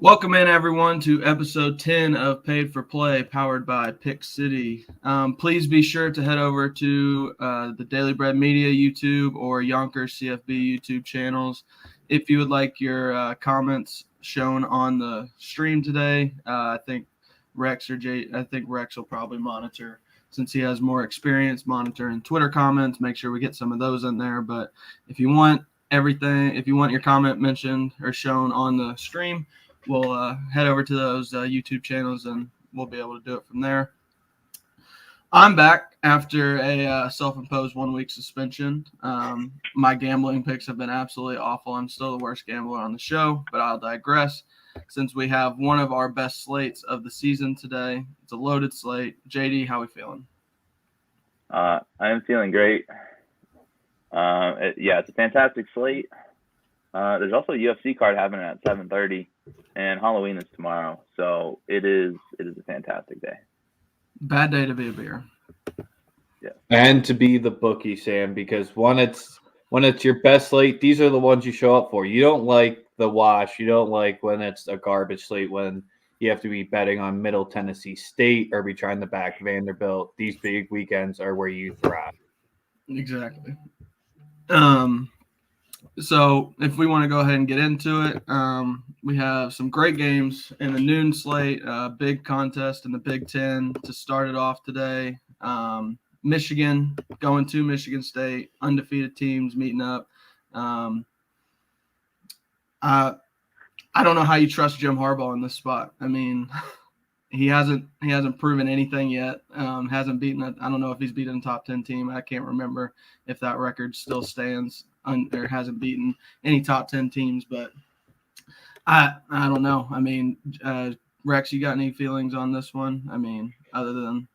Welcome in, everyone, to episode 10 of Paid for Play, powered by Pick City. Please be sure to head over to the Daily Bread Media YouTube or Yonkers CFB YouTube channels if you would like your comments shown on the stream today. I think Rex will probably monitor, since he has more experience monitoring Twitter comments. Make sure we get some of those in there. But if you want your comment mentioned or shown on the stream, we'll head over to those YouTube channels and we'll be able to do it from there. I'm back after a self-imposed 1-week suspension. My gambling picks have been absolutely awful. I'm still the worst gambler on the show, but I'll digress. Since we have one of our best slates of the season today, it's a loaded slate. JD, how we feeling? I am feeling great. It's a fantastic slate. There's also a UFC card happening at 7:30, and Halloween is tomorrow, so it is a fantastic day. Bad day to be a beer. Yeah, and to be the bookie, Sam, because when it's your best slate, these are the ones you show up for. You don't like the wash. You don't like when it's a garbage slate, when you have to be betting on Middle Tennessee State or be trying to back Vanderbilt. These big weekends are where you thrive. Exactly. So if we want to go ahead and get into it, we have some great games in the noon slate, big contest in the Big Ten to start it off today. Michigan going to Michigan State, undefeated teams meeting up. I don't know how you trust Jim Harbaugh in this spot. I mean, he hasn't proven anything yet. Hasn't beaten it. I don't know if he's beaten a top 10 team. I can't remember if that record still stands. Or hasn't beaten any top 10 teams, but I don't know. I mean, Rex, you got any feelings on this one? I mean, other than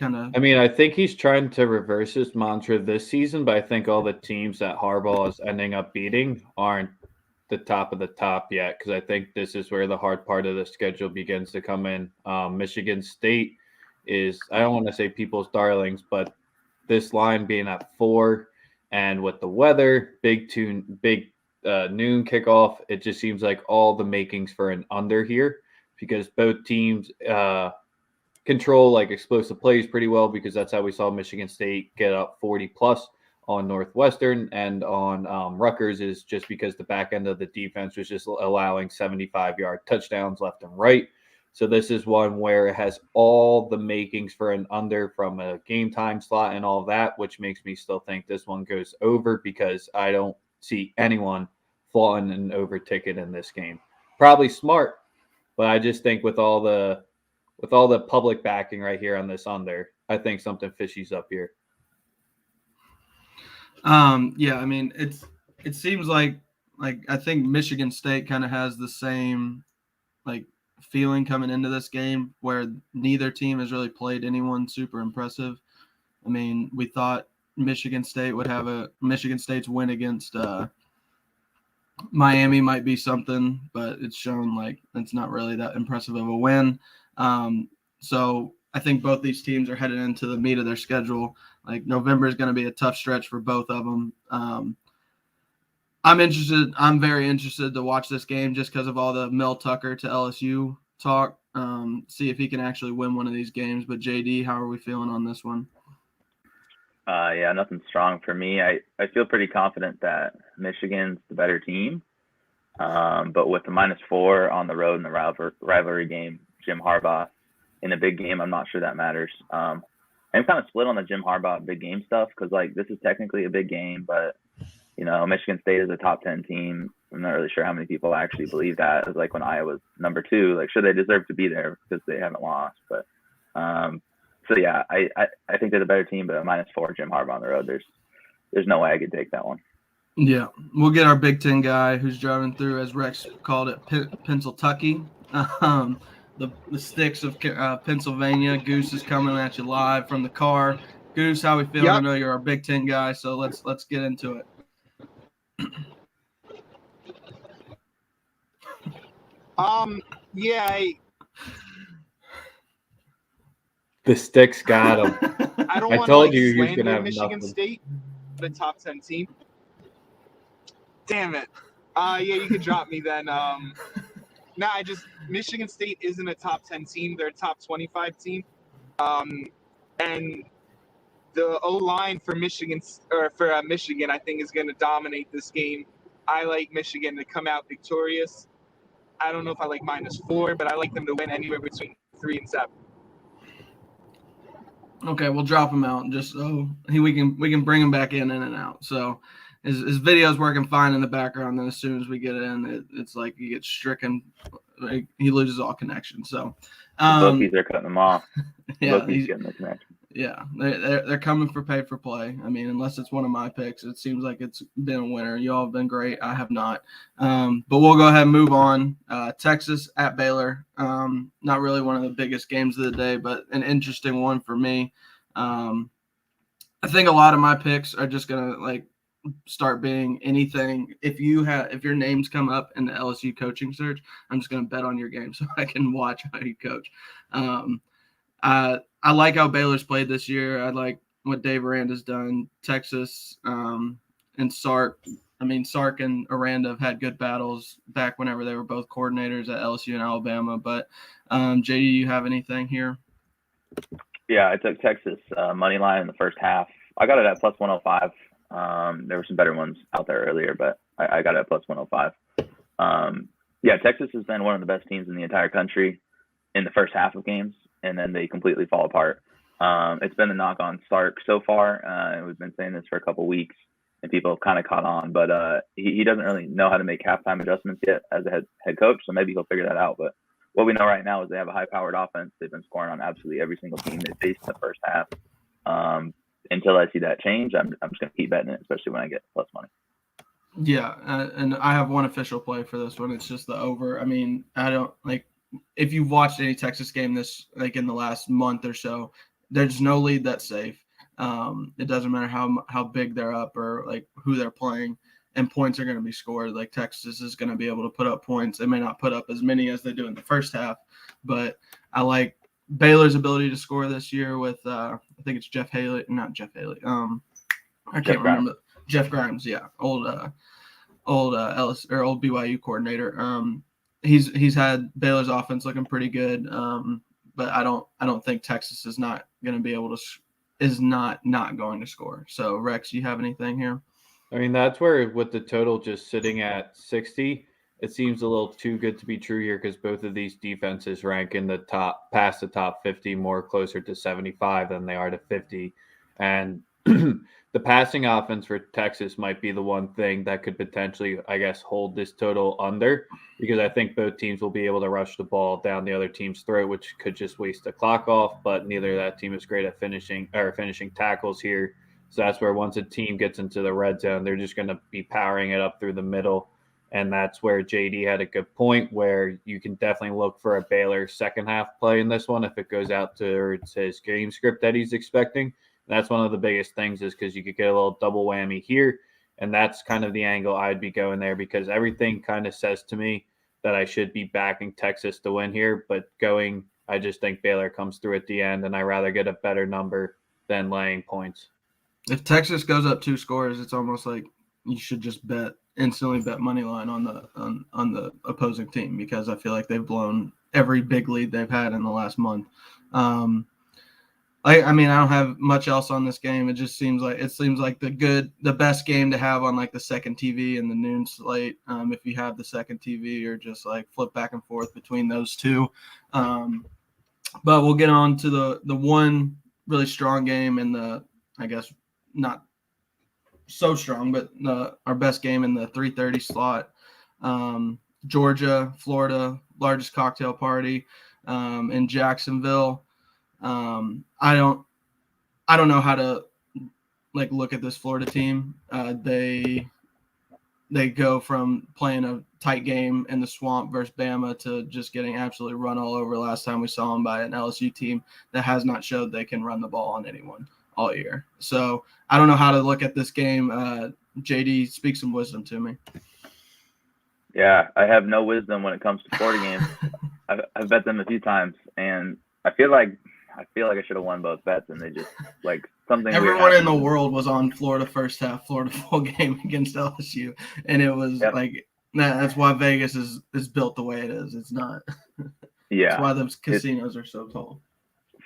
I think he's trying to reverse his mantra this season, but I think all the teams that Harbaugh is ending up beating aren't the top of the top yet, because I think this is where the hard part of the schedule begins to come in. Michigan State is, I don't want to say people's darlings, but this line being at 4, and with the weather, big noon kickoff, it just seems like all the makings for an under here, because both teams control like explosive plays pretty well, because that's how we saw Michigan State get up 40 plus on Northwestern, and on Rutgers is just because the back end of the defense was just allowing 75-yard touchdowns left and right. So this is one where it has all the makings for an under from a game time slot and all that, which makes me still think this one goes over, because I don't see anyone flaunting an over ticket in this game. Probably smart, but I just think with all the public backing right here on this under, I think something fishy's up here. Yeah, I mean, it seems like I think Michigan State kind of has the same feeling coming into this game, where neither team has really played anyone super impressive. I mean, we thought Michigan State would have Michigan State's win against Miami might be something, but it's shown like it's not really that impressive of a win. So I think both these teams are headed into the meat of their schedule. Like, November is going to be a tough stretch for both of them. I'm very interested to watch this game just because of all the Mel Tucker to LSU talk. See if he can actually win one of these games. But JD, how are we feeling on this one? Nothing strong for me. I feel pretty confident that Michigan's the better team. But with the -4 on the road in the rivalry game, Jim Harbaugh in a big game, I'm not sure that matters. I'm kind of split on the Jim Harbaugh big game stuff, because this is technically a big game, but Michigan State is a top 10 team. I'm not really sure how many people actually believe that. It was like when Iowa's number 2, sure, they deserve to be there because they haven't lost. But I think they're the better team, but a -4 Jim Harbaugh on the road, there's no way I could take that one. Yeah, we'll get our Big Ten guy who's driving through, as Rex called it, Pennsyltucky. The sticks of Pennsylvania. Goose is coming at you live from the car. Goose, how we feeling? Yep. I know you're our Big Ten guy, so let's get into it. The sticks got him. I don't I told you he was going to have Michigan nothing. State, the top 10 team. Damn it. You could drop me then. No, Michigan State isn't a top 10 team. They're a top 25 team. And the O-line for Michigan, I think is going to dominate this game. I like Michigan to come out victorious. I don't know if I like -4, but I like them to win anywhere between 3 and 7. Okay, we'll drop him out just so we can bring him back in and out. So his video's working fine in the background. Then as soon as we get in, it's like he gets stricken. Like, he loses all connection. So bookies are cutting them off. Yeah, bookies getting the connection. Yeah, they're coming for pay for play. I mean, unless it's one of my picks, it seems like it's been a winner. You all have been great. I have not. But we'll go ahead and move on. Texas at Baylor. Not really one of the biggest games of the day, but an interesting one for me. I think a lot of my picks are just gonna start being anything. If your names come up in the LSU coaching search, I'm just gonna bet on your game so I can watch how you coach. I like how Baylor's played this year. I like what Dave Aranda's done. Texas and Sark. I mean, Sark and Aranda have had good battles back whenever they were both coordinators at LSU and Alabama. But JD, you have anything here? Yeah, I took Texas money line in the first half. I got it at +105. There were some better ones out there earlier, but I got it at +105. Yeah, Texas has been one of the best teams in the entire country in the first half of games, and then they completely fall apart. It's been a knock on Sark so far. We've been saying this for a couple weeks, and people have kind of caught on, but he doesn't really know how to make halftime adjustments yet as a head coach, so maybe he'll figure that out. But what we know right now is they have a high-powered offense. They've been scoring on absolutely every single team they faced in the first half. Until I see that change, I'm just going to keep betting it, especially when I get plus money. Yeah, and I have one official play for this one. It's just the over. I mean, I don't if you've watched any Texas game this in the last month or so, there's no lead that's safe. It doesn't matter how big they're up or who they're playing, and points are going to be scored. Texas is going to be able to put up points. They may not put up as many as they do in the first half, but I like Baylor's ability to score this year with I think it's Jeff Haley. I can't remember. Jeff Grimes, yeah, old Ellis or old BYU coordinator. He's had Baylor's offense looking pretty good, but I don't think Texas is not going to be able to not going to score. So Rex, you have anything here? I mean, that's where with the total just sitting at 60, it seems a little too good to be true here because both of these defenses rank in the past the top 50, more closer to 75 than they are to 50. And the passing offense for Texas might be the one thing that could potentially, I guess, hold this total under, because I think both teams will be able to rush the ball down the other team's throat, which could just waste the clock off. But neither of that team is great at finishing tackles here. So that's where once a team gets into the red zone, they're just going to be powering it up through the middle. And that's where JD had a good point, where you can definitely look for a Baylor second half play in this one if it goes out to his game script that he's expecting. And that's one of the biggest things, is because you could get a little double whammy here. And that's kind of the angle I'd be going there, because everything kind of says to me that I should be backing Texas to win here. But I just think Baylor comes through at the end, and I rather get a better number than laying points. If Texas goes up 2 scores, it's almost like you should just instantly bet money line on the opposing team, because I feel like they've blown every big lead they've had in the last month. I mean, I don't have much else on this game. It just seems like the best game to have on the second TV and the noon slate. If you have the second TV, or just flip back and forth between those two. But we'll get on to the one really strong game, and I guess not so strong, but our best game in the 3:30 slot. Georgia, Florida, largest cocktail party in Jacksonville. I don't know how to look at this Florida team. They go from playing a tight game in the swamp versus Bama to just getting absolutely run all over last time we saw them by an LSU team that has not showed they can run the ball on anyone all year. So I don't know how to look at this game. JD, speak some wisdom to me. Yeah, I have no wisdom when it comes to Florida games. I've bet them a few times, and I feel like I should have won both bets, and they just something. Everyone in the world was on Florida first half, Florida full game against LSU, and it was That's why Vegas is built the way it is. It's not. Yeah. That's why those casinos are so tall.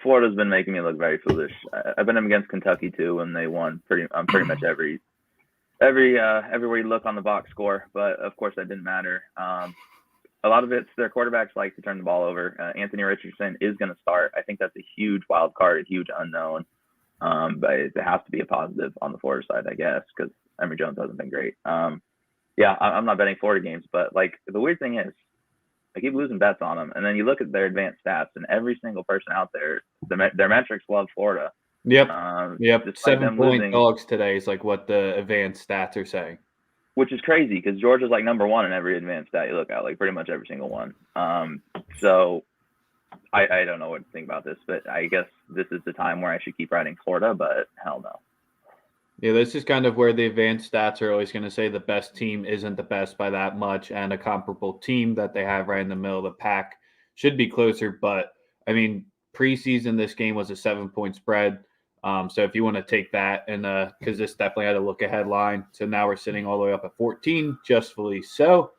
Florida's been making me look very foolish. I've been up against Kentucky too, and they won pretty much everywhere you look on the box score. But of course, that didn't matter. A lot of it's their quarterbacks like to turn the ball over. Anthony Richardson is going to start. I think that's a huge wild card, a huge unknown. But it has to be a positive on the Florida side, I guess, because Emory Jones hasn't been great. Yeah, I'm not betting Florida games, but like the weird thing is, I keep losing bets on them, and then you look at their advanced stats, and every single person out there, their metrics love Florida. Yep. 7-point losing, dogs today is like what the advanced stats are saying. Which is crazy because Georgia's like number one in every advanced stat you look at, like pretty much every single one. So I don't know what to think about this, but I guess this is the time where I should keep riding Florida, but hell no. Yeah, this is kind of where the advanced stats are always going to say the best team isn't the best by that much, and a comparable team that they have right in the middle of the pack should be closer. But, I mean, preseason, this game was a 7-point spread. So if you want to take that, and because this definitely had a look-ahead line, so now we're sitting all the way up at 14, justly so.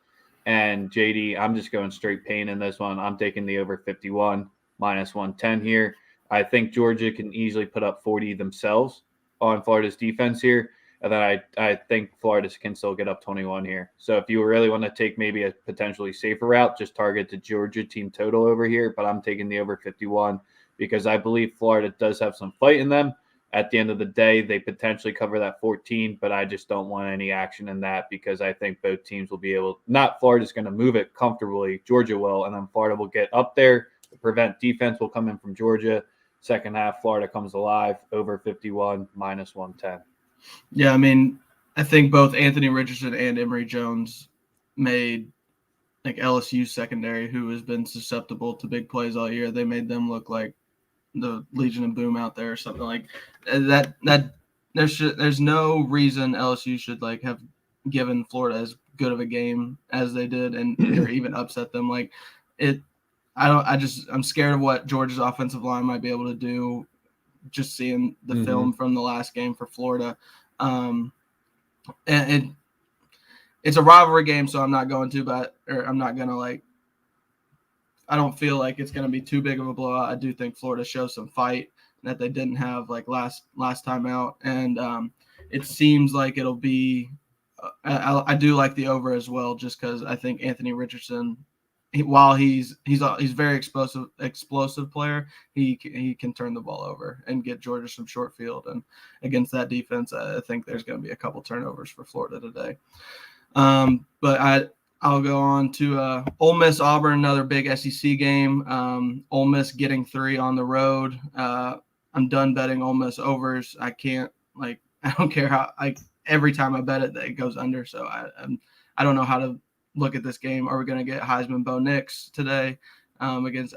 And, JD, I'm just going straight pain in this one. I'm taking the over 51, minus 110 here. I think Georgia can easily put up 40 themselves on Florida's defense here. And then I think Florida can still get up 21 here. So if you really want to take maybe a potentially safer route, just target the Georgia team total over here. But I'm taking the over 51 because I believe Florida does have some fight in them. At the end of the day, they potentially cover that 14, but I just don't want any action in that because I think both teams will be able – not Florida's going to move it comfortably. Georgia will, and then Florida will get up there. The prevent defense will come in from Georgia. Second half, Florida comes alive, over 51, minus 110. Yeah, I mean, I think both Anthony Richardson and Emory Jones made like LSU secondary, who has been susceptible to big plays all year. They made them look like the Legion of Boom out there or something like that. There's no reason LSU should like have given Florida as good of a game as they did and or even upset them. Like it. I'm scared of what Georgia's offensive line might be able to do. Just seeing the film from the last game for Florida, and it's a rivalry game, so I'm not going to, I'm not gonna like. I don't feel like it's gonna be too big of a blowout. I do think Florida shows some fight that they didn't have like last time out, and it seems like it'll be. I do like the over as well, just because I think Anthony Richardson. While he's very explosive player, he can turn the ball over and get Georgia some short field. And against that defense, I think there's going to be a couple turnovers for Florida today. But I'll go on to Ole Miss Auburn, another big SEC game. Ole Miss getting 3 on the road. I'm done betting Ole Miss overs. I don't care how every time I bet it, it goes under. So I don't know how to look at this game. Are we going to get Heisman Bo Nix today against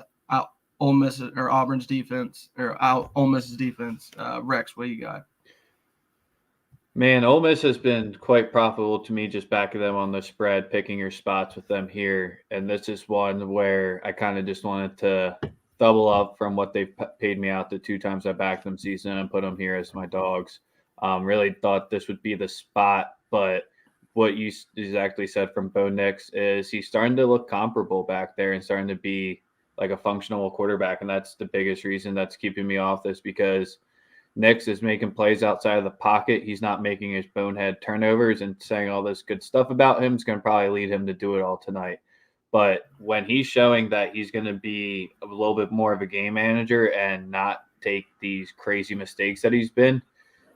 Ole Miss or Auburn's defense or Ole Miss's defense? Rex, what do you got? Man, Ole Miss has been quite profitable to me, just backing them on the spread, picking your spots with them here. And this is one where I kind of just wanted to double up from what they've paid me out the 2 times I backed them season and put them here as my dogs. Really thought this would be the spot, but what you exactly said from Bo Nix is he's starting to look comparable back there and starting to be like a functional quarterback. And that's the biggest reason that's keeping me off this, because Nix is making plays outside of the pocket. He's not making his bonehead turnovers and saying all this good stuff about him. It's going to probably lead him to do it all tonight. But when he's showing that he's going to be a little bit more of a game manager and not take these crazy mistakes that he's been,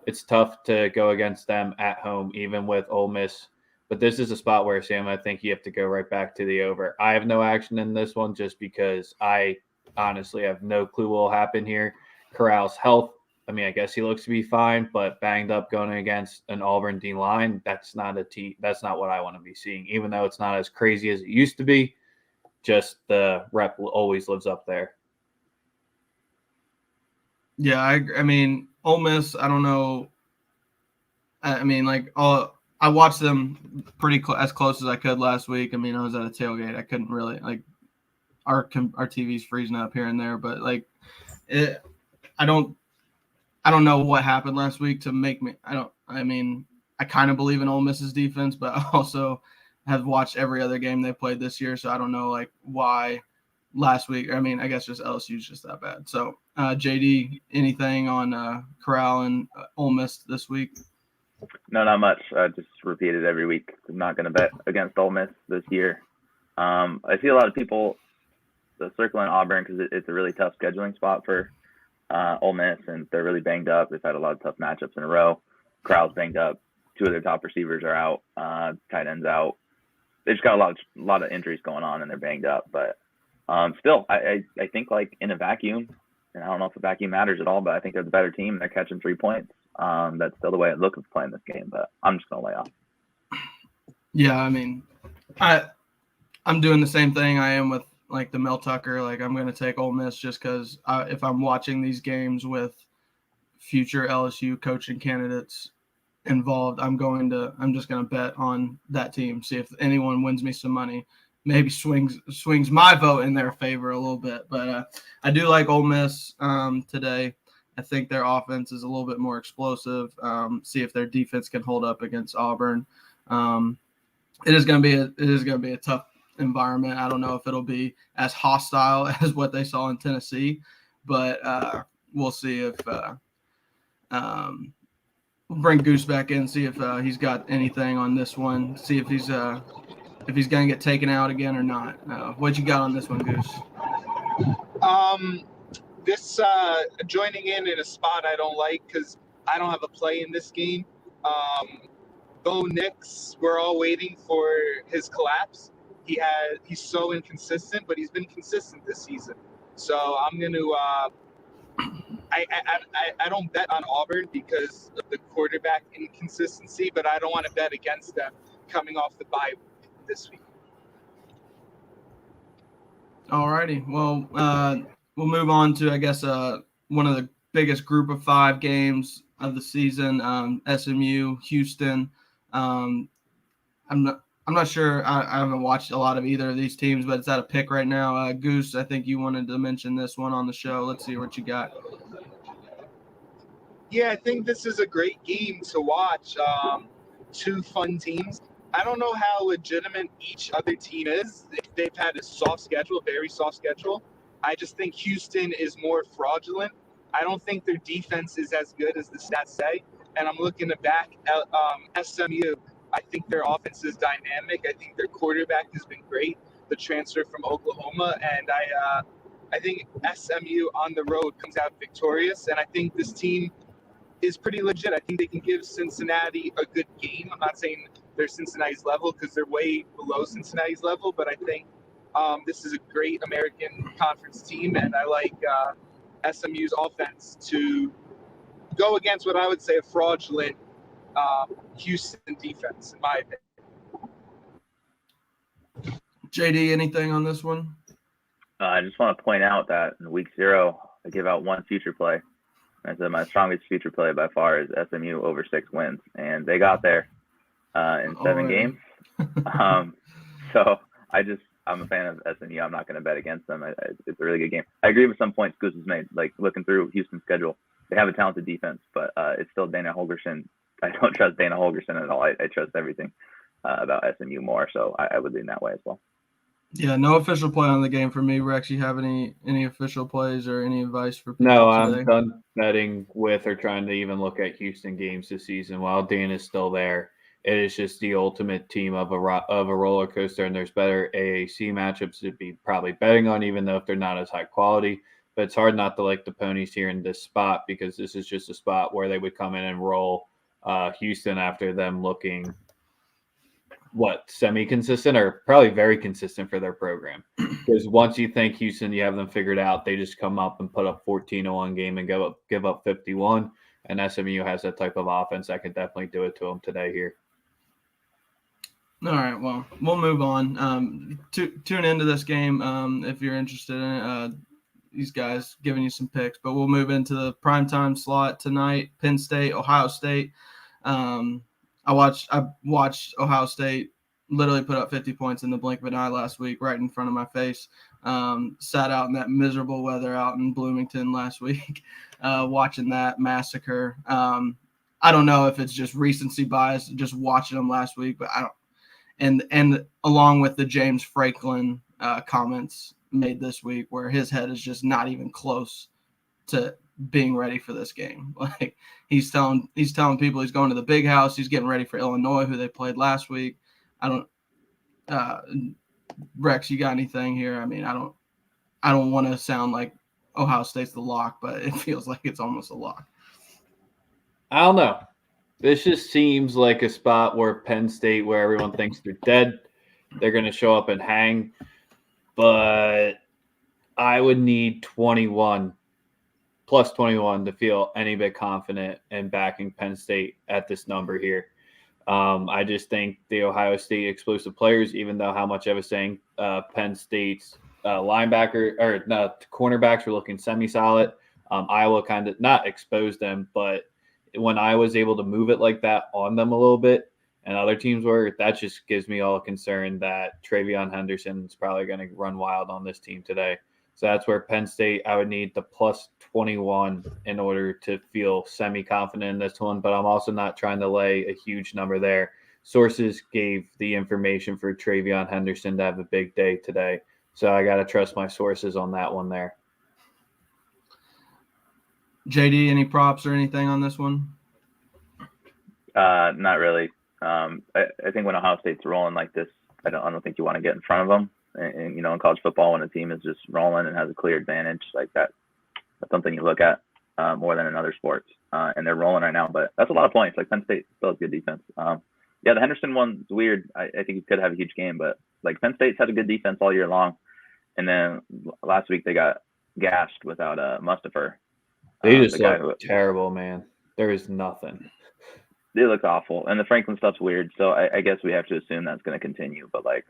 it's tough to go against them at home, even with Ole Miss. But this is a spot where, Sam, I think you have to go right back to the over. I have no action in this one just because I honestly have no clue what will happen here. Corral's health, I mean, I guess he looks to be fine, but banged up going against an Auburn D line, that's not what I want to be seeing, even though it's not as crazy as it used to be. Just the rep always lives up there. Yeah, I mean, Ole Miss, I don't know. I mean, I watched them pretty as close as I could last week. I mean, I was at a tailgate. I couldn't really our TV's freezing up here and there, but I don't know what happened last week to make me. I kind of believe in Ole Miss's defense, but I also have watched every other game they played this year, so I don't know like why last week. I mean, I guess just LSU's just that bad. So, JD, anything on Corral and Ole Miss this week? No, not much. Just repeat it every week. I'm not going to bet against Ole Miss this year. I see a lot of people circling Auburn because it's a really tough scheduling spot for Ole Miss, and they're really banged up. They've had a lot of tough matchups in a row. Corral's banged up. 2 of their top receivers are out. Tight ends out. They just got a lot of injuries going on, and they're banged up. But still, I think like in a vacuum, and I don't know if a vacuum matters at all, but I think they're the better team. They're catching 3 points. That's still the way it looks playing this game, but I'm just gonna lay off. Yeah, I mean, I'm doing the same thing I am with like the Mel Tucker. Like I'm gonna take Ole Miss just because if I'm watching these games with future LSU coaching candidates involved, I'm just gonna bet on that team. See if anyone wins me some money. Maybe swings my vote in their favor a little bit, but I do like Ole Miss today. I think their offense is a little bit more explosive. See if their defense can hold up against Auburn. It is going to be a tough environment. I don't know if it'll be as hostile as what they saw in Tennessee, but we'll see if we'll bring Goose back in, see if he's got anything on this one. See if he's going to get taken out again or not. What you got on this one, Goose? This joining in a spot I don't like because I don't have a play in this game. Bo Nix, we're all waiting for his collapse. He's so inconsistent, but he's been consistent this season. So I'm going to I don't bet on Auburn because of the quarterback inconsistency, but I don't want to bet against them coming off the bye this week. All righty. Well, we'll move on to, I guess, one of the biggest group of 5 games of the season, SMU Houston. I'm not sure. I haven't watched a lot of either of these teams, but it's at a pick right now. Goose, I think you wanted to mention this one on the show. Let's see what you got. Yeah, I think this is a great game to watch. 2 fun teams. I don't know how legitimate each other team is. They've had a soft schedule, very soft schedule. I just think Houston is more fraudulent. I don't think their defense is as good as the stats say. And I'm looking back at SMU. I think their offense is dynamic. I think their quarterback has been great. The transfer from Oklahoma, and I think SMU on the road comes out victorious. And I think this team is pretty legit. I think they can give Cincinnati a good game. I'm not saying they're Cincinnati's level because they're way below Cincinnati's level, but I think this is a great American Conference team, and I like SMU's offense to go against what I would say a fraudulent Houston defense, in my opinion. JD, anything on this one? I just want to point out that in week 0, I give out one future play. I said my strongest future play by far is SMU over 6 wins, and they got there in 7 games. So I'm a fan of SMU. I'm not going to bet against them. It's a really good game. I agree with some points Goose has made. Like looking through Houston's schedule, they have a talented defense, but it's still Dana Holgorsen. I don't trust Dana Holgorsen at all. I trust everything about SMU more, so I would lean that way as well. Yeah, no official play on the game for me. Rex, you have any official plays or any advice for people today? I'm done betting with or trying to even look at Houston games this season. While Dana's still there, it is just the ultimate team of a roller coaster, and there's better AAC matchups to be probably betting on, even though if they're not as high quality. But it's hard not to like the Ponies here in this spot because this is just a spot where they would come in and roll Houston after them looking semi-consistent or probably very consistent for their program. Because once you think Houston, you have them figured out, they just come up and put up 14-1 game and give up 51. And SMU has that type of offense that can definitely do it to them today here. All right, well, we'll move on. Tune into this game if you're interested in it. These guys giving you some picks, but we'll move into the primetime slot tonight. Penn State, Ohio State. I watched Ohio State literally put up 50 points in the blink of an eye last week, right in front of my face. Sat out in that miserable weather out in Bloomington last week, watching that massacre. I don't know if it's just recency bias, just watching them last week, but and along with the James Franklin comments made this week, where his head is just not even close to being ready for this game. Like he's telling people he's going to the big house. He's getting ready for Illinois, who they played last week. Rex, you got anything here? I mean, I don't want to sound like Ohio State's the lock, but it feels like it's almost a lock. I don't know. This just seems like a spot where Penn State, where everyone thinks they're dead, they're going to show up and hang. But I would need 21 to feel any bit confident in backing Penn State at this number here. I just think the Ohio State explosive players, even though how much I was saying Penn State's cornerbacks were looking semi-solid. Iowa kind of not exposed them, but when I was able to move it like that on them a little bit and other teams were, that just gives me all concern that Travion Henderson is probably going to run wild on this team today. So that's where Penn State, I would need the plus 21 in order to feel semi-confident in this one, but I'm also not trying to lay a huge number there. Sources gave the information for Travion Henderson to have a big day today. So I got to trust my sources on that one there. JD, any props or anything on this one? Not really. I think when Ohio State's rolling like this, I don't think you want to get in front of them. And in college football, when a team is just rolling and has a clear advantage like that, that's something you look at more than in other sports. And they're rolling right now, but that's a lot of points. Like Penn State still has good defense. The Henderson one's weird. I think he could have a huge game, but like Penn State's had a good defense all year long. And then last week they got gashed without Mustafa. They just look terrible, man. There is nothing. They look awful, and the Franklin stuff's weird. So I guess we have to assume that's going to continue. But like,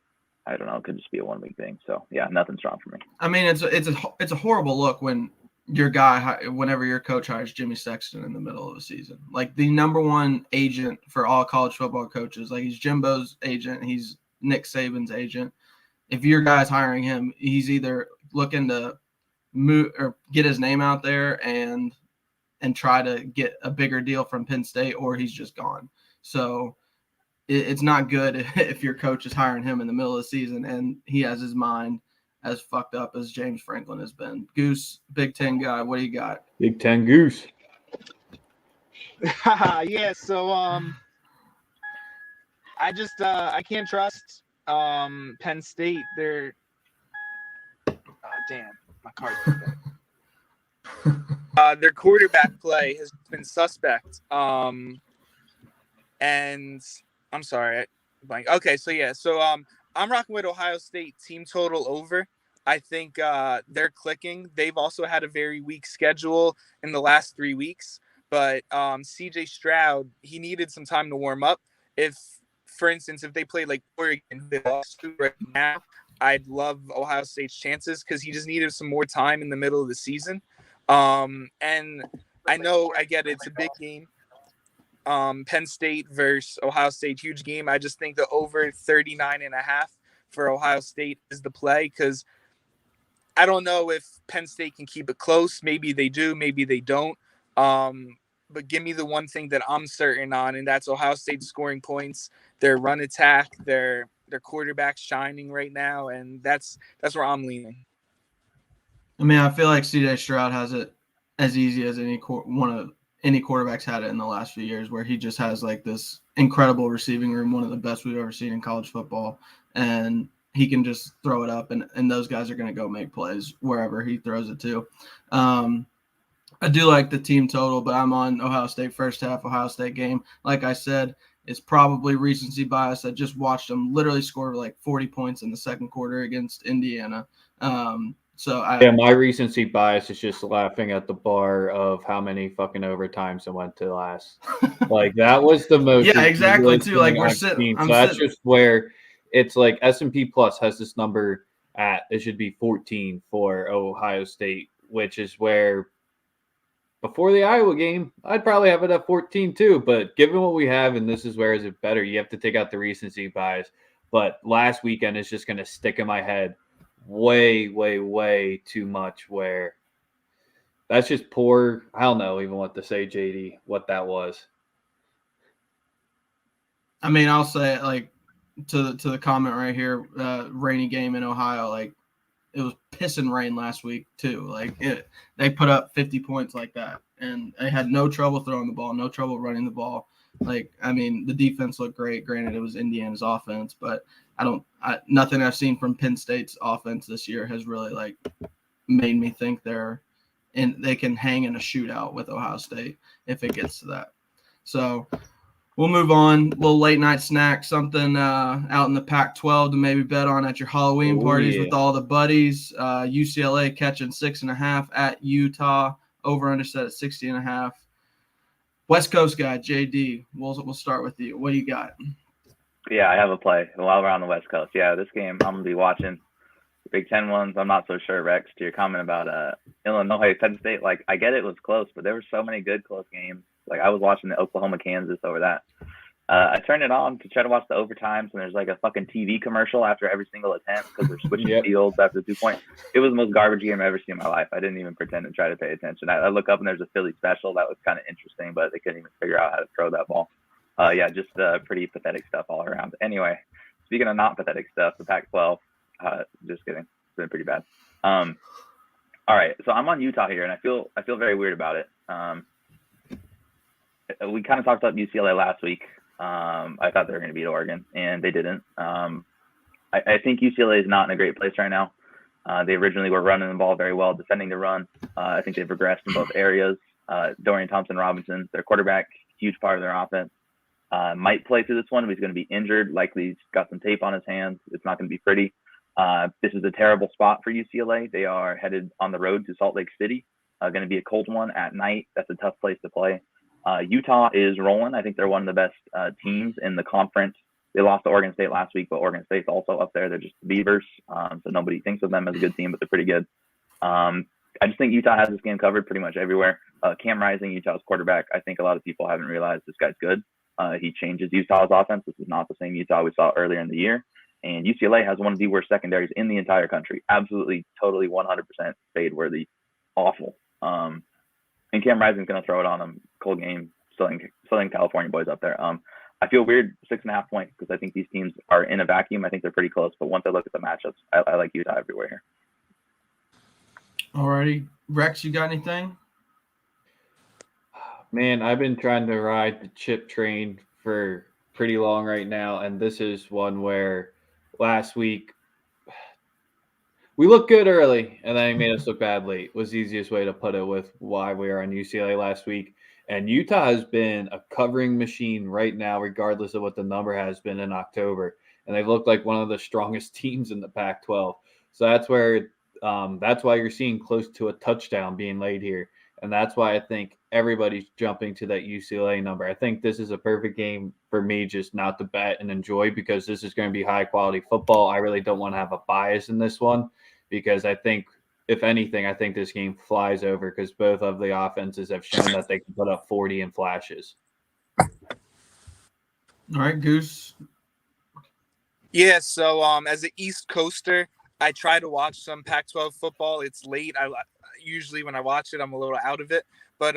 I don't know, it could just be a 1 week thing. So yeah, nothing strong for me. I mean, it's a horrible look when your guy, whenever your coach hires Jimmy Sexton in the middle of the season, like the number one agent for all college football coaches. Like he's Jimbo's agent, he's Nick Saban's agent. If your guy's hiring him, he's either looking to move or get his name out there and try to get a bigger deal from Penn State, or he's just gone. So it's not good if your coach is hiring him in the middle of the season and he has his mind as fucked up as James Franklin has been. Goose, Big Ten guy, what do you got? Big Ten Goose. Yeah, so I can't trust Penn State. They're damn, my card's their quarterback play has been suspect. And I'm sorry, blank. Okay, so I'm rocking with Ohio State team total over. I think they're clicking. They've also had a very weak schedule in the last 3 weeks, but CJ Stroud, he needed some time to warm up. If, for instance, if they played like Oregon, they lost to right now, I'd love Ohio State's chances because he just needed some more time in the middle of the season. And I know, I get it, it's a big game. Penn State versus Ohio State, huge game. I just think the over 39.5 for Ohio State is the play because I don't know if Penn State can keep it close. Maybe they do, maybe they don't. But give me the one thing that I'm certain on, and that's Ohio State scoring points, their run attack, their quarterback's shining right now, and that's where I'm leaning. I mean, I feel like CJ Stroud has it as easy as any quarterback's had it in the last few years, where he just has like this incredible receiving room, one of the best we've ever seen in college football, and he can just throw it up, and those guys are going to go make plays wherever he throws it to. I do like the team total, but I'm on Ohio State first half, Ohio State game. Like I said, it's probably recency bias. I just watched them literally score like 40 points in the second quarter against Indiana. My recency bias is just laughing at the bar of how many fucking overtimes it went to last. Like that was the most. Yeah, exactly. Too. Like we're sitting. That's just where it's like S&P Plus has this number at. It should be 14 for Ohio State, which is where before the Iowa game, I'd probably have it at 14 too. But given what we have, and this is where is it better, you have to take out the recency bias. But last weekend is just going to stick in my head way, way, way too much where that's just poor. I don't know even what to say, JD, what that was. I mean, I'll say it like to the comment right here, rainy game in Ohio, like it was pissing rain last week too. Like they put up 50 points like that, and they had no trouble throwing the ball, no trouble running the ball. Like, I mean, the defense looked great. Granted, it was Indiana's offense, but nothing I've seen from Penn State's offense this year has really like made me think they can hang in a shootout with Ohio State if it gets to that. So we'll move on. A little late night snack, something out in the Pac-12 to maybe bet on at your Halloween parties with all the buddies. UCLA catching 6.5 at Utah. Over under set at 60.5. West Coast guy, JD. We'll start with you. What do you got? Yeah, I have a play while we're on the West Coast. Yeah, this game I'm gonna be watching. Big Ten ones, I'm not so sure, Rex, to your comment about Illinois, Penn State. Like, I get it was close, but there were so many good close games. Like, I was watching the Oklahoma-Kansas over that. I turned it on to try to watch the overtimes, and there's like a fucking TV commercial after every single attempt because they're switching fields after the 2-point. It was the most garbage game I've ever seen in my life. I didn't even pretend to try to pay attention. I look up, and there's a Philly special. That was kind of interesting, but they couldn't even figure out how to throw that ball. Just pretty pathetic stuff all around. Anyway, speaking of not pathetic stuff, the Pac-12, just kidding. It's been pretty bad. All right, so I'm on Utah here, and I feel very weird about it. We kind of talked about UCLA last week. I thought they were going to beat Oregon, and they didn't. I think UCLA is not in a great place right now. They originally were running the ball very well, defending the run. I think they've regressed in both areas. Dorian Thompson-Robinson, their quarterback, huge part of their offense. Might play through this one, but he's going to be injured. Likely he's got some tape on his hands. It's not going to be pretty. This is a terrible spot for UCLA. They are headed on the road to Salt Lake City. Going to be a cold one at night. That's a tough place to play. Utah is rolling. I think they're one of the best teams in the conference. They lost to Oregon State last week, but Oregon State's also up there. They're just the Beavers, so nobody thinks of them as a good team, but they're pretty good. I just think Utah has this game covered pretty much everywhere. Cam Rising, Utah's quarterback, I think a lot of people haven't realized this guy's good. He changes Utah's offense. This is not the same Utah we saw earlier in the year. And UCLA has one of the worst secondaries in the entire country. Absolutely, totally 100% fade-worthy. Awful. And Cam Rising's going to throw it on them. Cold game. Southern California boys up there. I feel weird 6.5 points because I think these teams are in a vacuum. I think they're pretty close. But once I look at the matchups, I like Utah everywhere here. Alrighty. Rex, you got anything? Man, I've been trying to ride the chip train for pretty long right now, and this is one where last week we looked good early, and then he made us look bad late. Was the easiest way to put it with why we were on UCLA last week. And Utah has been a covering machine right now, regardless of what the number has been in October. And they've looked like one of the strongest teams in the Pac-12. So that's why you're seeing close to a touchdown being laid here. And that's why I think everybody's jumping to that UCLA number. I think this is a perfect game for me just not to bet and enjoy because this is going to be high-quality football. I really don't want to have a bias in this one because I think, if anything, I think this game flies over because both of the offenses have shown that they can put up 40 in flashes. All right, Goose. Yeah, so as an East Coaster, I try to watch some Pac-12 football. It's late. Usually when I watch it, I'm a little out of it. But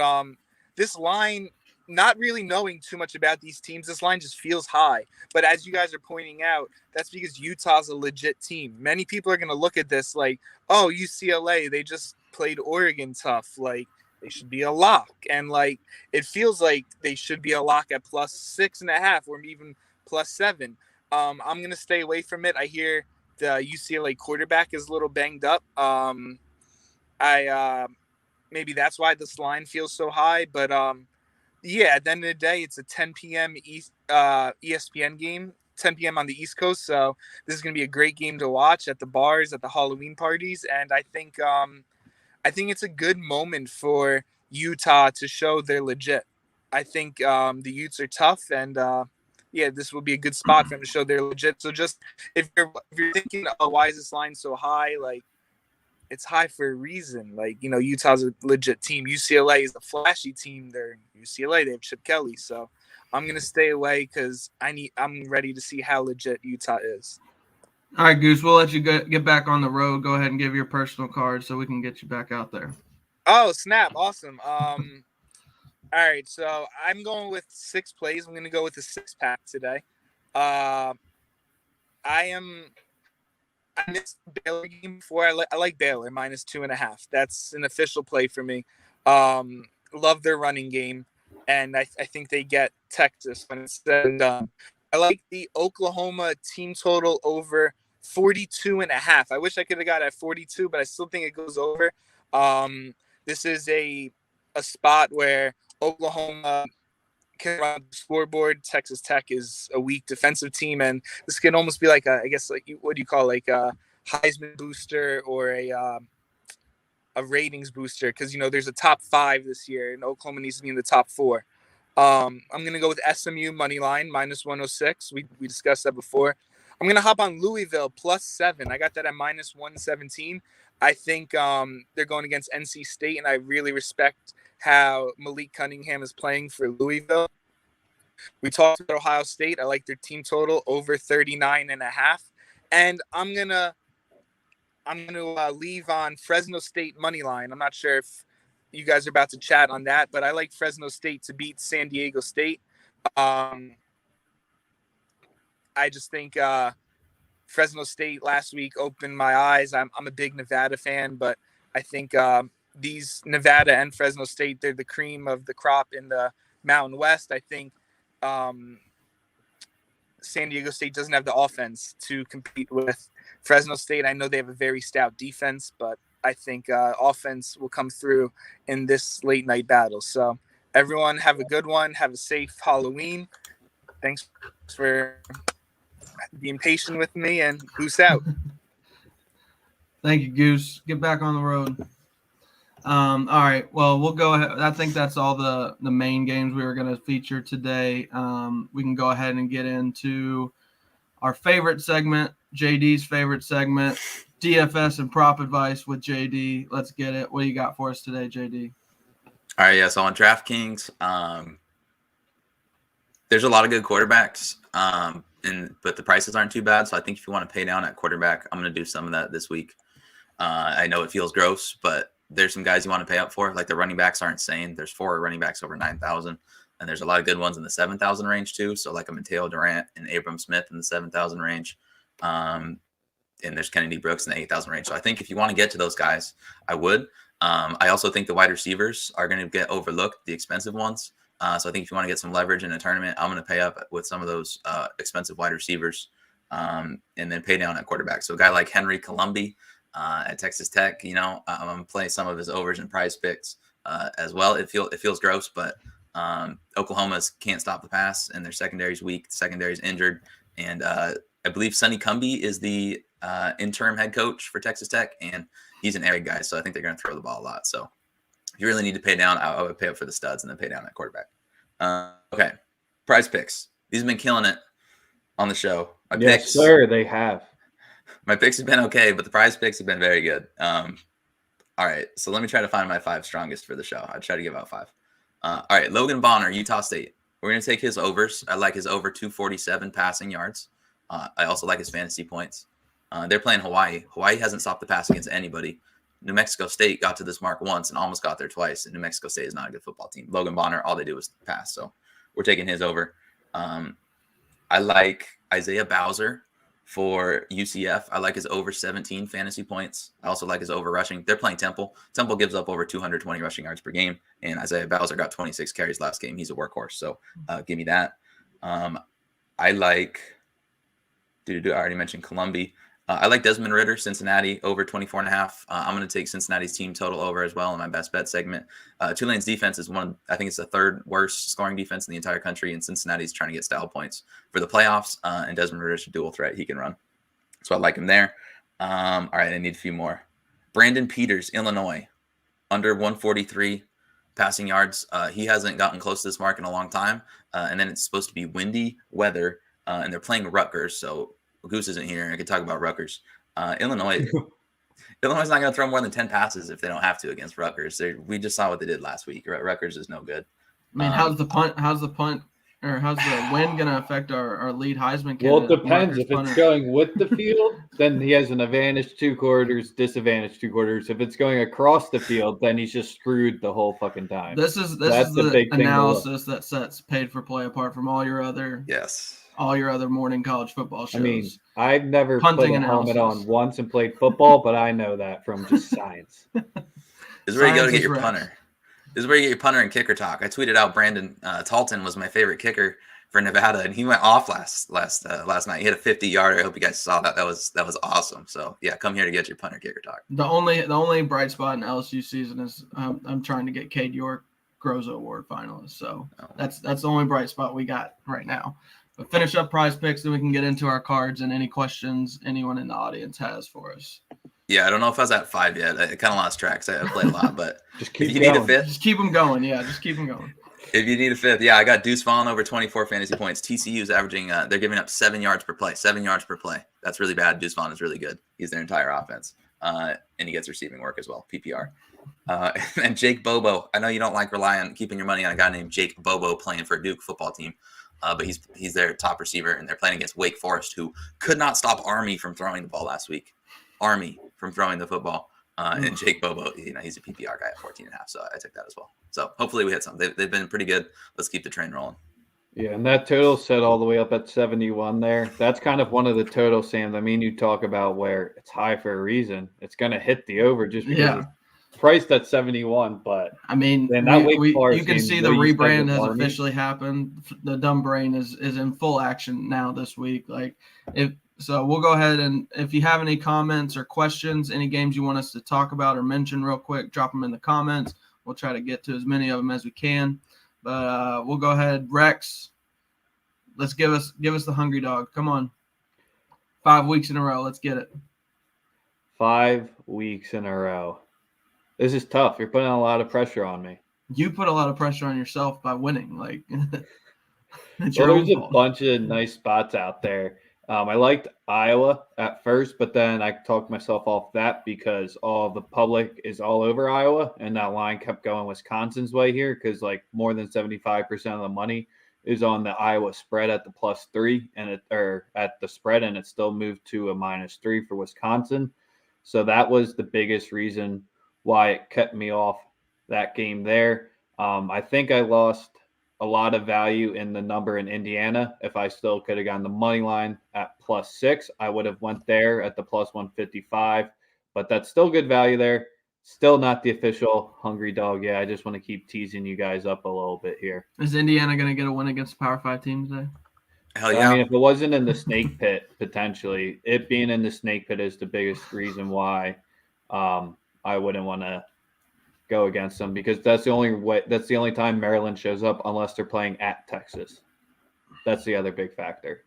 this line, not really knowing too much about these teams, this line just feels high. But as you guys are pointing out, that's because Utah's a legit team. Many people are going to look at this like, oh, UCLA, they just played Oregon tough. Like, they should be a lock. And, like, it feels like they should be a lock at plus 6.5 or even plus 7. I'm going to stay away from it. I hear the UCLA quarterback is a little banged up. Maybe that's why this line feels so high. But, yeah, at the end of the day, it's a 10 p.m. ESPN game, 10 p.m. on the East Coast. So this is going to be a great game to watch at the bars, at the Halloween parties. And I think it's a good moment for Utah to show they're legit. I think the Utes are tough, and yeah, this will be a good spot for them to show they're legit. So just if you're thinking, oh, why is this line so high? Like, it's high for a reason. Like, you know, Utah's a legit team. UCLA is a flashy team. They're UCLA. They have Chip Kelly. So I'm gonna stay away because I'm ready to see how legit Utah is. All right, Goose. We'll let you get back on the road. Go ahead and give your personal card so we can get you back out there. Oh, snap! Awesome. All right, so I'm going with 6 plays. I'm gonna go with the 6-pack today. I missed the Baylor game before. I like Baylor -2.5. That's an official play for me. Love their running game, and I think they get Texas when it's said and done. I like the Oklahoma team total over 42.5. I wish I could have got at 42, but I still think it goes over. This is a spot where Oklahoma can run the scoreboard. Texas Tech is a weak defensive team, and this can almost be like what do you call, like a Heisman booster or a ratings booster, because there's a top 5 this year, and Oklahoma needs to be in the top 4. I'm gonna go with SMU money line -106. We discussed that before. I'm gonna hop on Louisville +7. I got that at -117. I think they're going against NC State, and I really respect how Malik Cunningham is playing for Louisville. We talked about Ohio State. I like their team total over 39.5, and I'm gonna leave on Fresno State money line. I'm not sure if you guys are about to chat on that, but I like Fresno State to beat San Diego State. I just think Fresno State last week opened my eyes. I'm a big Nevada fan, but I think these Nevada and Fresno State, they're the cream of the crop in the Mountain West. I think San Diego State doesn't have the offense to compete with Fresno State. I know they have a very stout defense, but I think offense will come through in this late night battle. So everyone have a good one. Have a safe Halloween. Thanks for being patient with me, and Goose out. Thank you, Goose. Get back on the road. All right. Well, we'll go ahead. I think that's all the main games we were going to feature today. We can go ahead and get into our favorite segment, JD's favorite segment, DFS and prop advice with JD. Let's get it. What do you got for us today, JD? All right. Yeah. So on DraftKings, there's a lot of good quarterbacks, but the prices aren't too bad. So I think if you want to pay down at quarterback, I'm going to do some of that this week. I know it feels gross, but there's some guys you want to pay up for. Like the running backs aren't insane. There's 4 running backs over 9,000, and there's a lot of good ones in the 7,000 range too. So like a Mateo Durant and Abram Smith in the 7,000 range. And there's Kennedy Brooks in the 8,000 range. So I think if you want to get to those guys, I would. I also think the wide receivers are going to get overlooked, the expensive ones. So I think if you want to get some leverage in a tournament, I'm going to pay up with some of those expensive wide receivers and then pay down at quarterback. So a guy like Henry Colombi at Texas Tech, I'm going to play some of his overs and prize picks as well. It feels gross, but Oklahoma's can't stop the pass, and their secondary's weak. The secondary's injured. And I believe Sonny Cumbie is the interim head coach for Texas Tech, and he's an area guy, so I think they're going to throw the ball a lot. So if you really need to pay down, I would pay up for the studs and then pay down at quarterback. Okay, prize picks. These have been killing it on the show. Yes, sir, they have. My picks have been okay, but the prize picks have been very good. All right, so let me try to find my 5 strongest for the show. I'll try to give out 5. All right, Logan Bonner, Utah State. We're going to take his overs. I like his over 247 passing yards. I also like his fantasy points. They're playing Hawaii. Hawaii hasn't stopped the pass against anybody. New Mexico State got to this mark once and almost got there twice, and New Mexico State is not a good football team. Logan Bonner, all they do is pass, so we're taking his over. I like Isaiah Bowser for UCF. I like his over 17 fantasy points. I also like his over rushing. They're playing Temple. Temple gives up over 220 rushing yards per game, and Isaiah Bowser got 26 carries last game. He's a workhorse, so give me that. I like – I already mentioned Columbi. I like Desmond Ridder, Cincinnati, over 24.5. I'm going to take Cincinnati's team total over as well in my best bet segment. Tulane's defense is I think it's the 3rd worst scoring defense in the entire country, and Cincinnati's trying to get style points for the playoffs, and Desmond Ridder's a dual threat. He can run. So I like him there. All right, I need a few more. Brandon Peters, Illinois, under 143 passing yards. He hasn't gotten close to this mark in a long time, and then it's supposed to be windy weather, and they're playing Rutgers, so Goose isn't here. I could talk about Rutgers. Illinois is not going to throw more than 10 passes if they don't have to against Rutgers. We just saw what they did last week. Rutgers is no good. I mean, how's the wind going to affect our lead Heisman candidate? Well, it depends. If it's going with the field, then he has an advantage 2 quarters, disadvantage 2 quarters. If it's going across the field, then he's just screwed the whole fucking time. This is the big analysis that sets Paid for Play apart from all your other morning college football shows. I mean, I've never Punting put a helmet analysis. on once and played football, but I know that from just science. This is where you go to Science get is your Rex. punter. This is where you get your punter and kicker talk. I tweeted out Brandon Talton was my favorite kicker for Nevada, and he went off last night. He hit a 50-yarder. I hope you guys saw that. That was awesome. So yeah, come here to get your punter kicker talk. The only bright spot in LSU season is I'm trying to get Cade York Groza Award finalist. So that's the only bright spot we got right now. But finish up prize picks, then we can get into our cards and any questions anyone in the audience has for us. Yeah, I don't know if I was at 5 yet. I kind of lost track. I played a lot, but Just keep if you going. need a fifth, Just keep them going. Yeah, just keep them going. If you need a fifth, yeah, I got Deuce Vaughn over 24 fantasy points. TCU's averaging, they're giving up 7 yards per play. 7 yards per play. That's really bad. Deuce Vaughn is really good. He's their entire offense. And he gets receiving work as well, PPR. And Jake Bobo. I know you don't like rely on keeping your money on a guy named Jake Bobo playing for a Duke football team. But he's their top receiver, and they're playing against Wake Forest, who could not stop Army from throwing the ball last week. Army from throwing the football. And Jake Bobo, he's a PPR guy at 14.5, so I took that as well. So hopefully we hit something. They've been pretty good. Let's keep the train rolling. Yeah, and that total set all the way up at 71 there. That's kind of one of the totals, Sam. I mean, you talk about where it's high for a reason. It's going to hit the over just because it's priced at 71. But I mean, you can see the rebrand has officially happened. The dumb brain is in full action now this week. So we'll go ahead and if you have any comments or questions, any games you want us to talk about or mention real quick, drop them in the comments. We'll try to get to as many of them as we can. But we'll go ahead. Rex, let's give us the hungry dog. Come on. 5 weeks in a row. Let's get it. 5 weeks in a row. This is tough. You're putting a lot of pressure on me. You put a lot of pressure on yourself by winning. There's a bunch of nice spots out there. I liked Iowa at first, but then I talked myself off that because all the public is all over Iowa, and that line kept going Wisconsin's way here because more than 75% of the money is on the Iowa spread at the +3 or at the spread, and it still moved to a -3 for Wisconsin. So that was the biggest reason why it kept me off that game there. I think I lost a lot of value in the number in Indiana. If I still could have gotten the money line at +6, I would have went there at the +155, but that's still good value there. Still not the official hungry dog. Yeah, I just want to keep teasing you guys up a little bit here. Is Indiana going to get a win against the Power 5 team today? Hell yeah. I mean, if it wasn't in the snake pit, potentially, it being in the snake pit is the biggest reason why I wouldn't want to go against them because that's the only time Maryland shows up unless they're playing at Texas. That's the other big factor.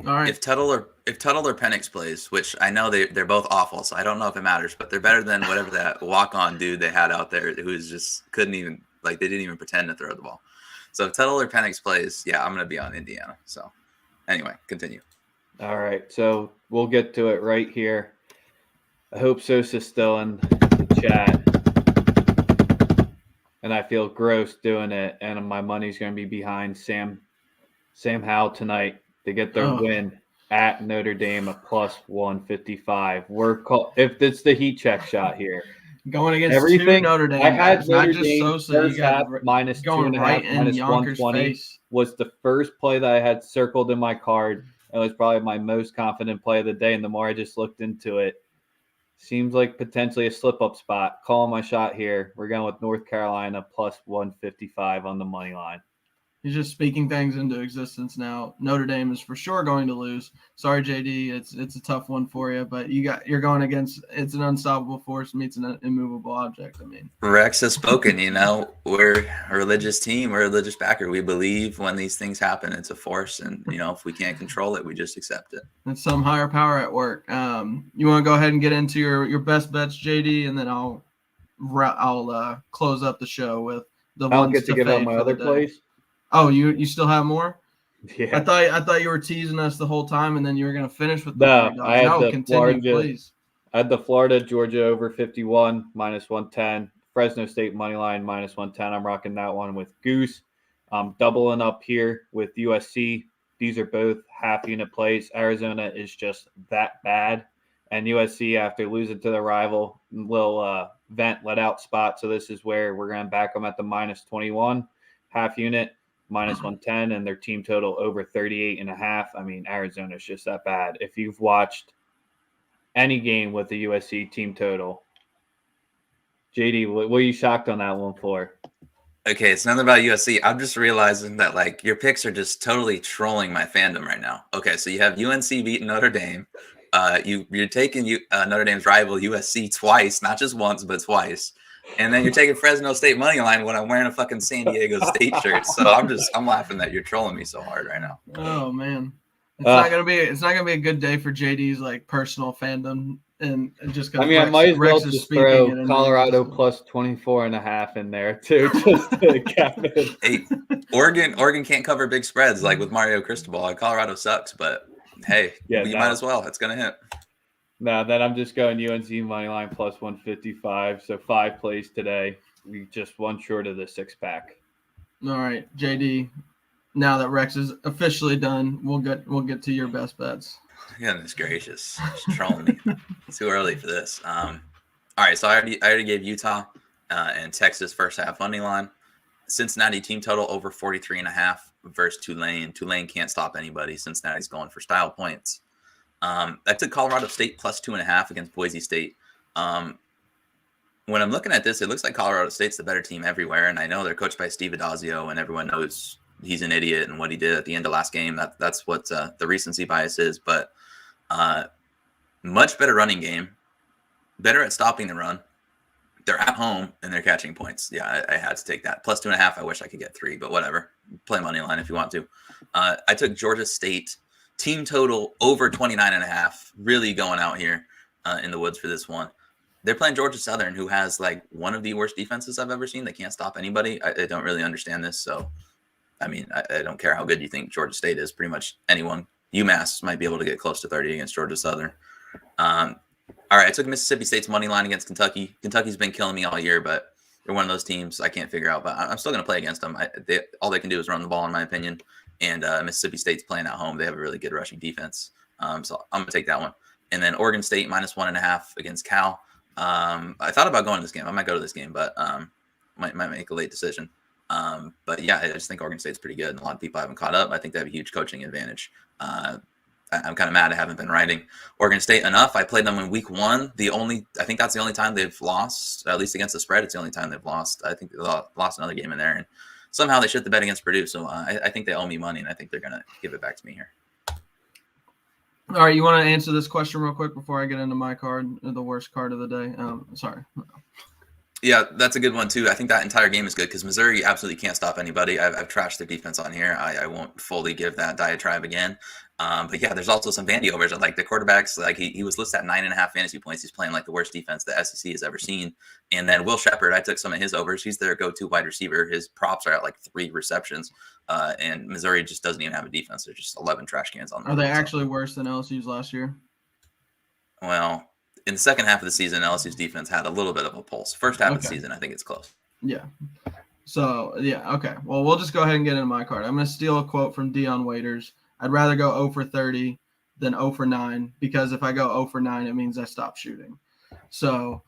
All right. If Tuttle or Penix plays, which I know they're both awful, so I don't know if it matters, but they're better than whatever that walk-on dude they had out there who's just couldn't even they didn't even pretend to throw the ball. So if Tuttle or Penix plays, yeah, I'm gonna be on Indiana. So anyway, continue. All right, so we'll get to it right here. I hope Sosa's still in chat, and I feel gross doing it, and my money's going to be behind Sam Howell tonight to get their win at Notre Dame at +155. If it's the heat check shot here, going against everything Notre Dame. I had Notre Dame Sosa, first half -2.5, right in -120 was the first play that I had circled in my card. It was probably my most confident play of the day, and the more I just looked into it, seems like potentially a slip-up spot. Calling my shot here. We're going with North Carolina +155 on the money line. He's just speaking things into existence now. Notre Dame is for sure going to lose. Sorry, JD. It's a tough one for you, but you're going against it's an unstoppable force meets an immovable object. I mean, Rex has spoken. We're a religious team. We're a religious backer. We believe when these things happen, it's a force, and if we can't control it, we just accept it. It's some higher power at work. You want to go ahead and get into your best bets, JD, and then I'll close up the show with the ones I'll get to give out my other plays. Oh, you still have more? Yeah. I thought you were teasing us the whole time, and then you were going to finish with please. I had the Florida Georgia over 51 -110. Fresno State money line -110. I'm rocking that one with Goose. Doubling up here with USC. These are both half unit plays. Arizona is just that bad, and USC after losing to the rival will let out spot. So this is where we're going to back them at the -21 half unit. -110, and their team total over 38.5. I mean, Arizona's just that bad. If you've watched any game with the USC team total, JD, what are you shocked on that one for? Okay, it's nothing about USC. I'm just realizing that like your picks are just totally trolling my fandom right now. Okay, so you have UNC beating Notre Dame. You're taking Notre Dame's rival USC twice, not just once, but twice. And then you're taking Fresno State money line when I'm wearing a fucking San Diego State shirt. So I'm laughing that you're trolling me so hard right now. Oh man, it's not gonna be a good day for JD's like personal fandom, and just because I might as well just throw Colorado plus 24.5 in there too, just to cap it. Hey, Oregon can't cover big spreads like with Mario Cristobal. Colorado sucks, but hey, might as well. It's gonna hit. No, then I'm just going UNC money line plus 155. So 5 plays today. We just one short of the 6-pack. All right, JD. Now that Rex is officially done, we'll get to your best bets. Goodness gracious, just trolling me. It's too early for this. All right, so I already gave Utah and Texas first half money line. Cincinnati team total over 43.5 versus Tulane. Tulane can't stop anybody. Cincinnati's going for style points. I took Colorado State plus 2.5 against Boise State. When I'm looking at this, it looks like Colorado State's the better team everywhere, and I know they're coached by Steve Adazio, and everyone knows he's an idiot and what he did at the end of last game. That's what the recency bias is, but much better running game, better at stopping the run. They're at home and they're catching points. Yeah, I had to take that. Plus 2.5. I wish I could get 3, but whatever. Play money line if you want to. I took Georgia State team total over 29.5. Really going out here in the woods for this one. They're playing Georgia Southern, who has like one of the worst defenses I've ever seen. They can't stop anybody. I don't really understand this. So, I mean, I don't care how good you think Georgia State is. Pretty much anyone. UMass might be able to get close to 30 against Georgia Southern. All right, I took Mississippi State's money line against Kentucky. Kentucky's been killing me all year, but they're one of those teams I can't figure out. But I'm still going to play against them. All they can do is run the ball, in my opinion. And Mississippi State's playing at home. They have a really good rushing defense. So I'm going to take that one. And then Oregon State minus 1.5 against Cal. I thought about going to this game. I might go to this game, but might make a late decision. But yeah, I just think Oregon State's pretty good. And a lot of people haven't caught up. I think they have a huge coaching advantage. I'm kind of mad I haven't been writing Oregon State enough. I played them in week 1. I think that's the only time they've lost, at least against the spread. It's the only time they've lost. I think they lost another game in there, and somehow they shit the bed against Purdue. So I think they owe me money, and I think they're going to give it back to me here. All right, you want to answer this question real quick before I get into my card, the worst card of the day? Sorry. Yeah, that's a good one, too. I think that entire game is good because Missouri absolutely can't stop anybody. I've trashed their defense on here. I won't fully give that diatribe again. But yeah, there's also some Vandy overs. Like the quarterbacks, like he was listed at 9.5 fantasy points. He's playing like the worst defense the SEC has ever seen. And then Will Shepherd, I took some of his overs. He's their go-to wide receiver. His props are at like 3 receptions. And Missouri just doesn't even have a defense. There's just 11 trash cans on them. Are they actually worse than LSU's last year? Well, in the second half of the season, LSU's defense had a little bit of a pulse. First half of the season, I think it's close. Yeah. So, yeah, okay. Well, we'll just go ahead and get into my card. I'm going to steal a quote from Dion Waiters. I'd rather go 0 for 30 than 0 for 9 because if I go 0 for 9, it means I stop shooting. So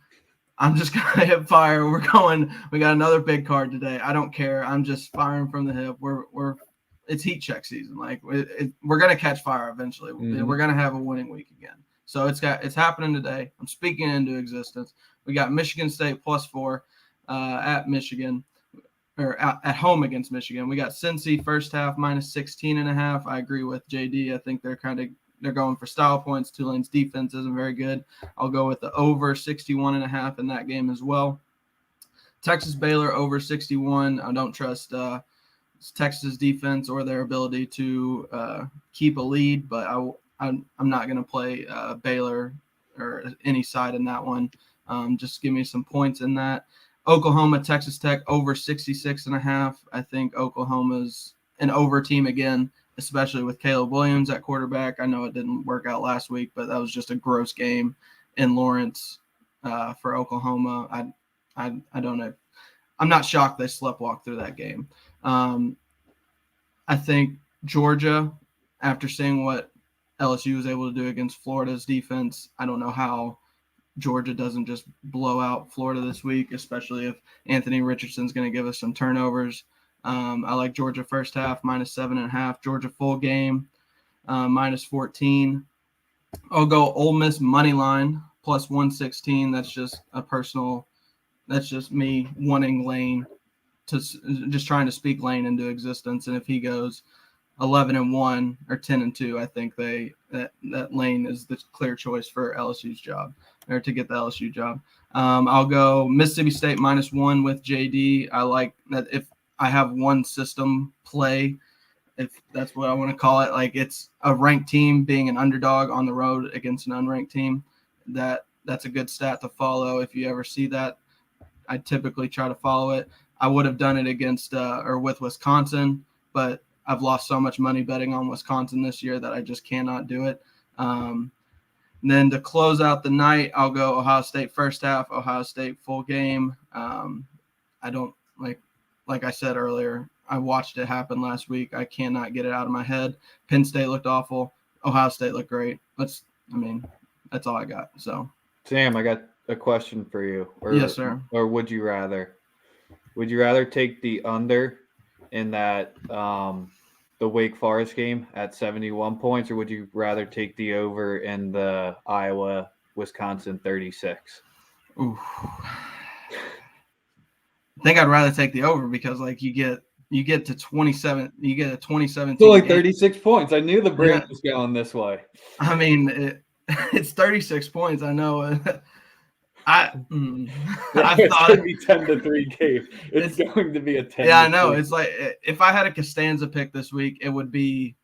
I'm just going to hit fire. We got another big card today. I don't care. I'm just firing from the hip. It's heat check season. Like we're going to catch fire eventually. Mm-hmm. We're going to have a winning week again. So it's happening today. I'm speaking into existence. We got Michigan State plus 4 at Michigan. Or at home against Michigan. We got Cincy first half minus 16.5. I agree with JD. I think they're going for style points. Tulane's defense isn't very good. I'll go with the over 61.5 in that game as well. Texas Baylor over 61. I don't trust Texas defense or their ability to keep a lead, but I'm not going to play Baylor or any side in that one. Just give me some points in that. Oklahoma, Texas Tech over 66.5. I think Oklahoma's an over team again, especially with Caleb Williams at quarterback. I know it didn't work out last week, but that was just a gross game in Lawrence for Oklahoma. I don't know. I'm not shocked they sleptwalked through that game. I think Georgia, after seeing what LSU was able to do against Florida's defense, I don't know how Georgia doesn't just blow out Florida this week, especially if Anthony Richardson's going to give us some turnovers. I like Georgia first half -7.5. Georgia full game -14. I'll go Ole Miss money line +116. That's just a personal. That's just me wanting Lane to just trying to speak Lane into existence. And if he goes 11-1 or 10-2, I think that Lane is the clear choice for LSU's job or to get the LSU job. I'll go Mississippi State -1 with JD. I like that if I have one system play, if that's what I want to call it, like it's a ranked team being an underdog on the road against an unranked team. That's a good stat to follow. If you ever see that, I typically try to follow it. I would have done it against or with Wisconsin, but I've lost so much money betting on Wisconsin this year that I just cannot do it. Then to close out the night, I'll go Ohio State first half, Ohio State full game. I don't like I said earlier, I watched it happen last week. I cannot get it out of my head. Penn State looked awful. Ohio State looked great. That's all I got. So, Sam, I got a question for you. Yes, sir. Or would you rather? Would you rather take the under in that the Wake Forest game at 71 points, or would you rather take the over in the Iowa-Wisconsin 36? Ooh. I think I'd rather take the over because like you get to 27, you get a 2017. So like 36 points. I knew the brain was going this way. I mean, it's 36 points. I know. I thought it'd be 10-3 game. It's going to be a 10. Yeah, I know. It's like if I had a Costanza pick this week, it would be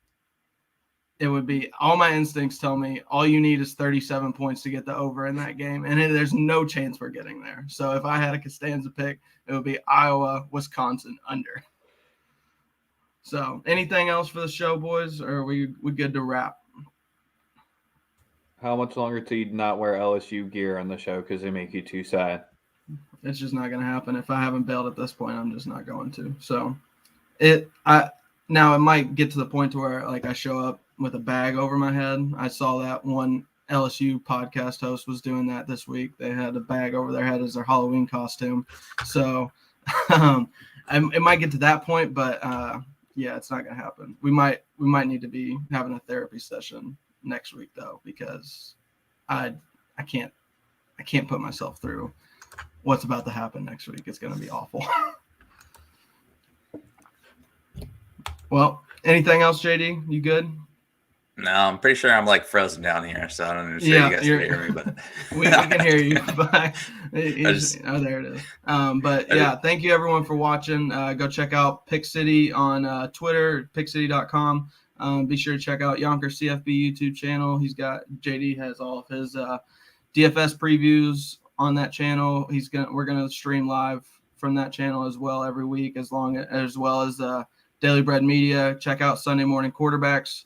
all my instincts tell me all you need is 37 points to get the over in that game, and there's no chance we're getting there. So if I had a Costanza pick, it would be Iowa, Wisconsin under. So anything else for the show, boys, or are we good to wrap? How much longer till you not wear LSU gear on the show because they make you too sad? It's just not going to happen. If I haven't bailed at this point, I'm just not going to. So now it might get to the point to where like I show up with a bag over my head. I saw that one LSU podcast host was doing that this week. They had a bag over their head as their Halloween costume. So it might get to that point, but yeah, it's not going to happen. We might need to be having a therapy session next week though, because I can't put myself through what's about to happen next week. It's going to be awful. Well, anything else, JD? You good? No, I'm pretty sure I'm like frozen down here, so I don't understand you guys can hear me, but we can hear you. But there it is. But yeah, thank you everyone for watching. Go check out Pick City on Twitter, pickcity.com. Be sure to check out Yonkers CFB YouTube channel. JD has all of his DFS previews on that channel. We're gonna stream live from that channel as well every week, as well as Daily Bread Media. Check out Sunday Morning Quarterbacks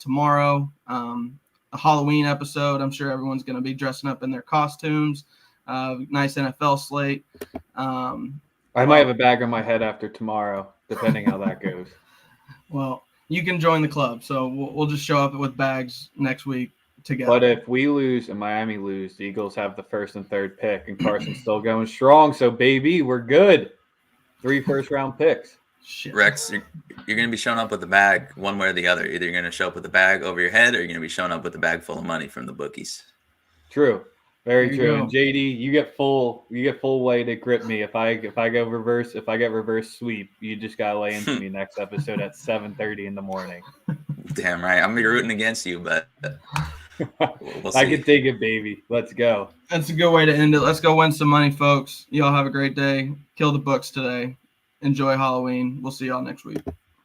tomorrow. A Halloween episode. I'm sure everyone's gonna be dressing up in their costumes. Nice NFL slate. I might have a bag on my head after tomorrow, depending how that goes. Well, you can join the club, so we'll just show up with bags next week together. But if we lose and Miami lose, the Eagles have the first and third pick, and Carson's still going strong. So, baby, we're good. 3 first-round picks. Shit. Rex, you're going to be showing up with a bag one way or the other. Either you're going to show up with a bag over your head or you're going to be showing up with a bag full of money from the bookies. True. Very true. And JD, you get full way to grip me. If I get reverse sweep, you just gotta lay into me next episode at 7:30 in the morning. Damn right. I'm gonna be rooting against you, but we'll see. I can take it, baby. Let's go. That's a good way to end it. Let's go win some money, folks. Y'all have a great day. Kill the books today. Enjoy Halloween. We'll see y'all next week.